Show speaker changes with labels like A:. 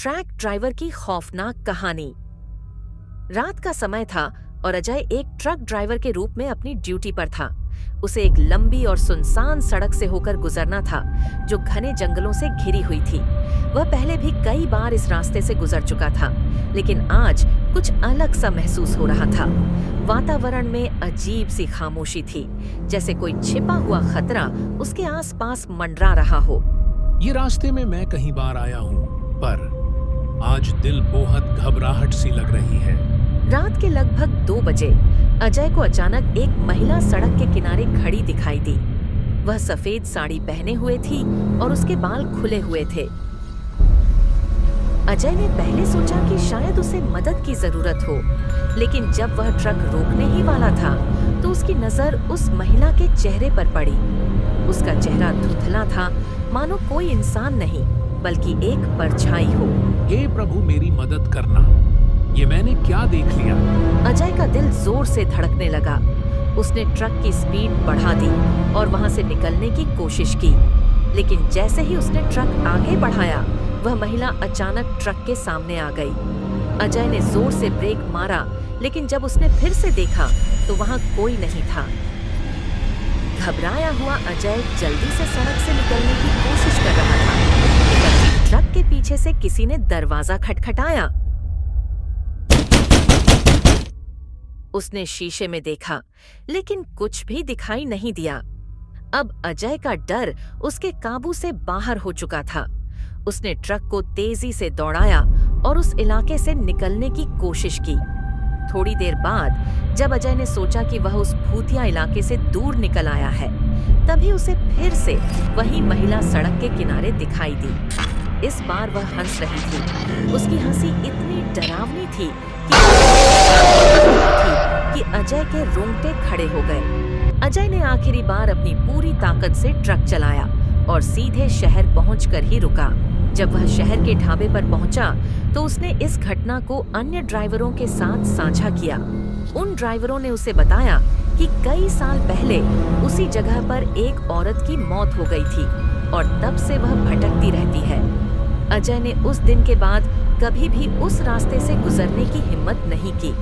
A: Truck driver की खौफनाक कहानी। रात का समय था और अजय एक ट्रक ड्राइवर के रूप में अपनी ड्यूटी पर था। उसे एक लंबी और सुनसान सड़क से होकर गुजरना था जो घने जंगलों से घिरी हुई थी। वह पहले भी कई बार इस रास्ते से गुजर चुका था, लेकिन आज कुछ अलग सा महसूस हो रहा था। वातावरण में अजीब सी खामोशी थी, जैसे कोई छिपा हुआ खतरा उसके आसपास मंडरा रहा हो।
B: ये रास्ते में मैं कई बार आया हूँ, पर आज दिल बहुत घबराहट सी लग रही है।
A: रात के लगभग 2 बजे अजय को अचानक एक महिला सड़क के किनारे खड़ी दिखाई दी। वह सफेद साड़ी पहने हुए थी और उसके बाल खुले हुए थे। अजय ने पहले सोचा कि शायद उसे मदद की जरूरत हो, लेकिन जब वह ट्रक रोकने ही वाला था तो उसकी नजर उस महिला के चेहरे पर पड़ी। उसका चेहरा धुंधला था, मानो कोई इंसान नहीं बल्कि एक परछाई हो।
B: हे प्रभु, मेरी मदद करना, ये मैंने क्या देख लिया?
A: अजय का दिल जोर से धड़कने लगा। उसने ट्रक की स्पीड बढ़ा दी और वहां से निकलने की कोशिश की, लेकिन जैसे ही उसने ट्रक आगे बढ़ाया, वह महिला अचानक ट्रक के सामने आ गई। अजय ने जोर से ब्रेक मारा, लेकिन जब उसने फिर से देखा तो वहां कोई नहीं था। घबराया हुआ अजय जल्दी से सड़क से निकलने की कोशिश कर रहा था कि तभी ट्रक के पीछे से किसी ने दरवाजा खटखटाया। उसने शीशे में देखा, लेकिन कुछ भी दिखाई नहीं दिया। अब अजय का डर उसके काबू से बाहर हो चुका था। उसने ट्रक को तेजी से दौड़ाया और उस इलाके से निकलने की कोशिश की। थोड़ी देर बाद जब अजय ने सोचा कि वह उस भूतिया इलाके से दूर निकल आया है, तभी उसे फिर से वही महिला सड़क के किनारे दिखाई दी। इस बार वह हंस रही थी। उसकी हंसी इतनी डरावनी थी कि अजय के रोंगटे खड़े हो गए। अजय ने आखिरी बार अपनी पूरी ताकत से ट्रक चलाया और सीधे शहर पहुंचकर ही रुका। जब वह शहर के ढाबे पर पहुंचा तो उसने इस घटना को अन्य ड्राइवरों के साथ साझा किया। उन ड्राइवरों ने उसे बताया कि कई साल पहले उसी जगह पर एक औरत की मौत हो गई थी और तब से वह भटकती रहती है। अजय ने उस दिन के बाद कभी भी उस रास्ते से गुजरने की हिम्मत नहीं की।